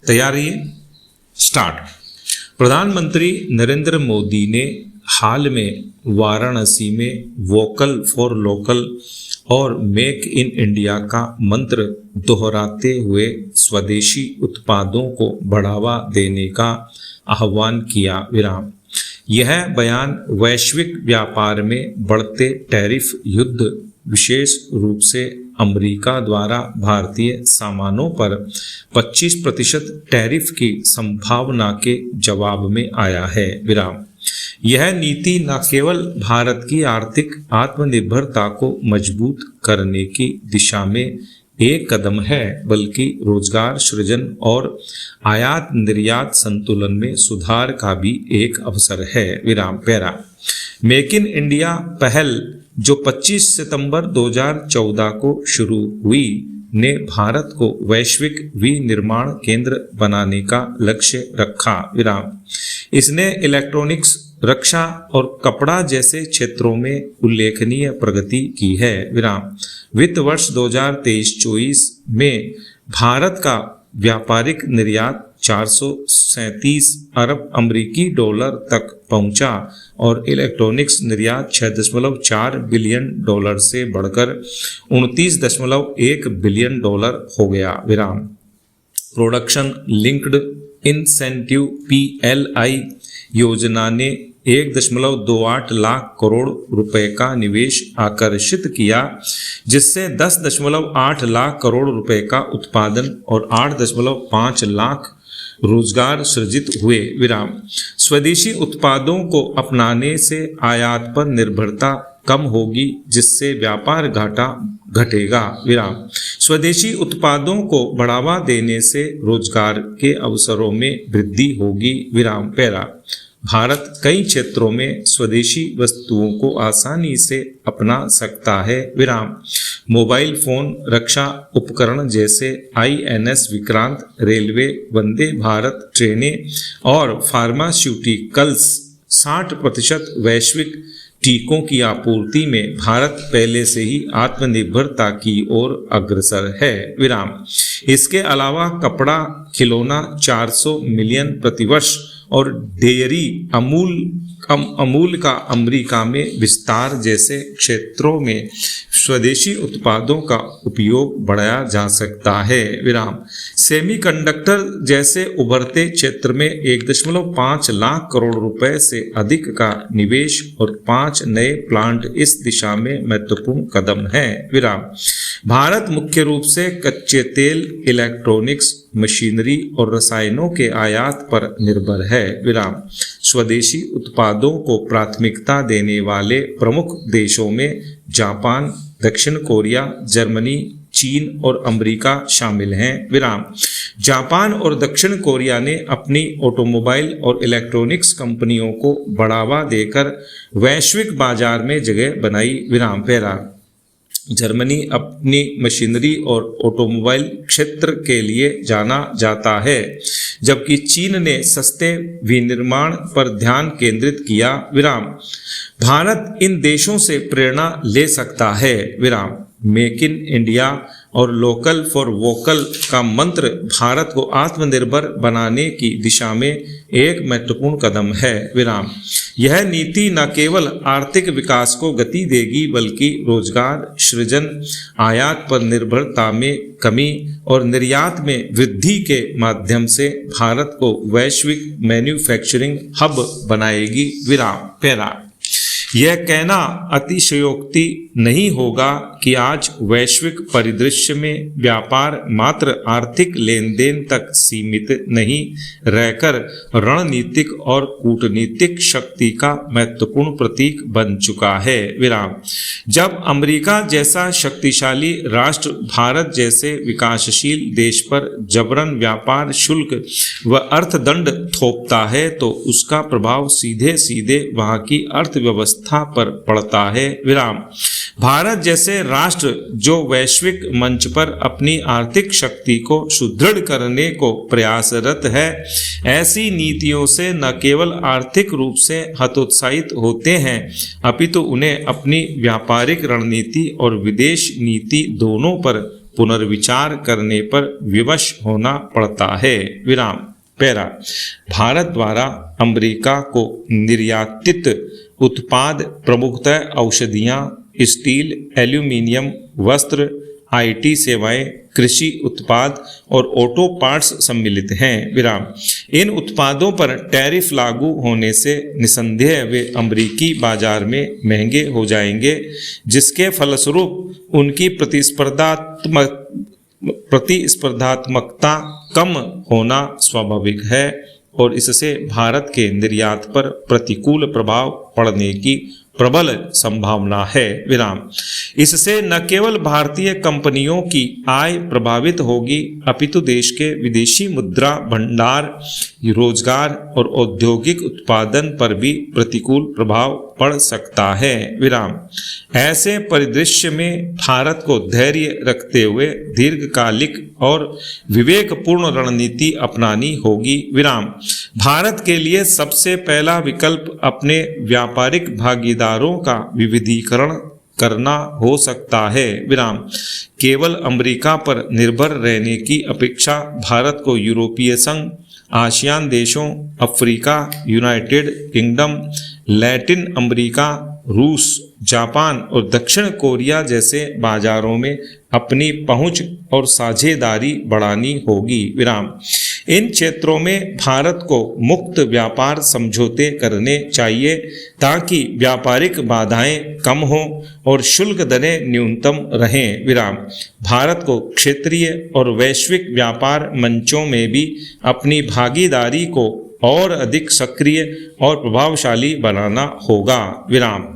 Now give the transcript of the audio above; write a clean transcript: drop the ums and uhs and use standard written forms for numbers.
तैयारी स्टार्ट। प्रधानमंत्री नरेंद्र मोदी ने हाल में वाराणसी में वोकल फॉर लोकल और मेक इन इंडिया का मंत्र दोहराते हुए स्वदेशी उत्पादों को बढ़ावा देने का आह्वान किया। विराम। यह बयान वैश्विक व्यापार में बढ़ते टैरिफ युद्ध, विशेष रूप से अमेरिका द्वारा भारतीय सामानों पर 25% टैरिफ की संभावना के जवाब में आया है। विराम। यह नीति न केवल भारत की आर्थिक आत्मनिर्भरता को मजबूत करने की दिशा में एक कदम है, बल्कि रोजगार सृजन और आयात निर्यात संतुलन में सुधार का भी एक अवसर है। विराम। पैरा। मेक इन इंडिया पहल जो 25 सितंबर 2014 को शुरू हुई ने भारत को वैश्विक विनिर्माण केंद्र बनाने का लक्ष्य रखा। विराम। इसने इलेक्ट्रॉनिक्स, रक्षा और कपड़ा जैसे क्षेत्रों में उल्लेखनीय प्रगति की है। विराम। वित्त वर्ष 2023-24 में भारत का व्यापारिक निर्यात 437 अरब अमेरिकी डॉलर तक पहुंचा और इलेक्ट्रॉनिक्स निर्यात 6.4 बिलियन डॉलर से बढ़कर 29.1 बिलियन डॉलर हो गया। विराम। प्रोडक्शन लिंक्ड इंसेंटिव PLI योजना ने 1.28 लाख करोड़ रुपए का निवेश आकर्षित किया, जिससे 10.8 लाख करोड़ रुपए का उत्पादन और 8.5 लाख रोजगार सृजित हुए। विराम। स्वदेशी उत्पादों को अपनाने से आयात पर निर्भरता कम होगी, जिससे व्यापार घाटा घटेगा। विराम। स्वदेशी उत्पादों को बढ़ावा देने से रोजगार के अवसरों में वृद्धि होगी। विराम। पैरा। भारत कई क्षेत्रों में स्वदेशी वस्तुओं को आसानी से अपना सकता है। विराम। मोबाइल फोन, रक्षा उपकरण जैसे INS विक्रांत, रेलवे, वंदे भारत ट्रेनें और फार्मास्यूटिकल्स 60% वैश्विक टीकों की आपूर्ति में भारत पहले से ही आत्मनिर्भरता की ओर अग्रसर है। विराम। इसके अलावा कपड़ा, खिलौना 400 मिलियन प्रतिवर्ष और डेयरी अमूल का अमेरिका में विस्तार जैसे क्षेत्रों में स्वदेशी उत्पादों का उपयोग बढ़ाया जा सकता है। विराम। सेमीकंडक्टर जैसे उभरते क्षेत्र में 1.5 लाख करोड़ रुपए से अधिक का निवेश और 5 नए प्लांट इस दिशा में महत्वपूर्ण कदम है। विराम। भारत मुख्य रूप से कच्चे तेल, इलेक्ट्रॉनिक्स, मशीनरी और रसायनों के आयात पर निर्भर है। विराम। स्वदेशी उत्पादों को प्राथमिकता देने वाले प्रमुख देशों में जापान, दक्षिण कोरिया, जर्मनी, चीन और अमेरिका शामिल हैं। विराम। जापान और दक्षिण कोरिया ने अपनी ऑटोमोबाइल और इलेक्ट्रॉनिक्स कंपनियों को बढ़ावा देकर वैश्विक बाजार में जगह बनाई। विराम। पैरा। जर्मनी अपनी मशीनरी और ऑटोमोबाइल क्षेत्र के लिए जाना जाता है, जबकि चीन ने सस्ते विनिर्माण पर ध्यान केंद्रित किया। विराम। भारत इन देशों से प्रेरणा ले सकता है। विराम। मेक इन इंडिया और लोकल फॉर वोकल का मंत्र भारत को आत्मनिर्भर बनाने की दिशा में एक महत्वपूर्ण कदम है। विराम। यह नीति न केवल आर्थिक विकास को गति देगी, बल्कि रोजगार सृजन, आयात पर निर्भरता में कमी और निर्यात में वृद्धि के माध्यम से भारत को वैश्विक मैन्युफैक्चरिंग हब बनाएगी। विराम। पैरा। यह कहना अतिशयोक्ति नहीं होगा कि आज वैश्विक परिदृश्य में व्यापार मात्र आर्थिक लेन देन तक सीमित नहीं रहकर रणनीतिक और कूटनीतिक शक्ति का महत्वपूर्ण प्रतीक बन चुका है। विराम। जब अमेरिका जैसा शक्तिशाली राष्ट्र भारत जैसे विकासशील देश पर जबरन व्यापार शुल्क व अर्थदंड थोपता है, तो उसका प्रभाव सीधे सीधे वहां की अर्थव्यवस्था पर पड़ता है। विराम। भारत जैसे राष्ट्र जो वैश्विक मंच पर अपनी आर्थिक शक्ति को सुदृढ़ करने को प्रयासरत है, ऐसी नीतियों से न केवल आर्थिक रूप से हतोत्साहित होते हैं, अपितु उन्हें अपनी व्यापारिक रणनीति और विदेश नीति दोनों पर पुनर्विचार करने पर विवश होना पड़ता है। विराम। पैरा। भारत द्वारा अमेरिका को निर्यातित उत्पाद प्रमुखतः औषधियाँ, स्टील, एल्यूमीनियम, वस्त्र, आईटी सेवाएं, कृषि उत्पाद और ऑटो पार्ट्स सम्मिलित हैं। विराम। इन उत्पादों पर टैरिफ लागू होने से निसंदेह वे अमेरिकी बाजार में महंगे हो जाएंगे, जिसके फलस्वरूप उनकी प्रतिस्पर्धात्मकता कम होना स्वाभाविक है और इससे भारत के निर्यात पर प्रतिकूल प्रभाव पड़ने की प्रबल संभावना है। विराम। इससे न केवल भारतीय कंपनियों की आय प्रभावित होगी अपितु देश के विदेशी मुद्रा भंडार, रोजगार और औद्योगिक उत्पादन पर भी प्रतिकूल प्रभाव पड़ सकता है। विराम। ऐसे परिदृश्य में भारत को धैर्य रखते हुए दीर्घकालिक और विवेकपूर्ण रणनीति अपनानी होगी। विराम। भारत के लिए सबसे पहला विकल्प अपने व्यापारिक भागीदारों का विविधीकरण करना हो सकता है। विराम। केवल अमेरिका पर निर्भर रहने की अपेक्षा भारत को यूरोपीय संघ, आसियान देशों, Africa, United kingdom, Latin America, रूस, जापान और दक्षिण कोरिया जैसे बाजारों में अपनी पहुंच और साझेदारी बढ़ानी होगी। विराम। इन क्षेत्रों में भारत को मुक्त व्यापार समझौते करने चाहिए ताकि व्यापारिक बाधाएं कम हों और शुल्क दरें न्यूनतम रहें। विराम। भारत को क्षेत्रीय और वैश्विक व्यापार मंचों में भी अपनी भागीदारी को और अधिक सक्रिय और प्रभावशाली बनाना होगा। विराम।